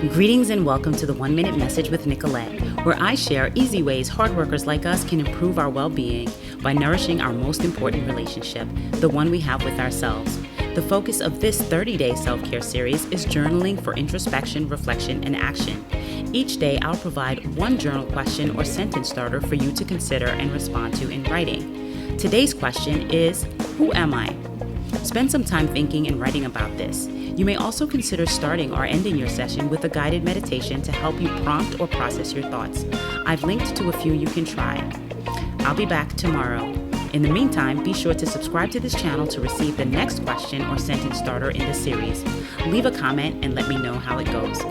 Greetings and welcome to the 1 Minute Message with Nicolette, where I share easy ways hard workers like us can improve our well-being by nourishing our most important relationship, the one we have with ourselves. The focus of this 30-day self-care series is journaling for introspection, reflection, and action. Each day, I'll provide one journal question or sentence starter for you to consider and respond to in writing. Today's question is, who am I? Spend some time thinking and writing about this. You may also consider starting or ending your session with a guided meditation to help you prompt or process your thoughts. I've linked to a few you can try. I'll be back tomorrow. In the meantime, be sure to subscribe to this channel to receive the next question or sentence starter in the series. Leave a comment and let me know how it goes.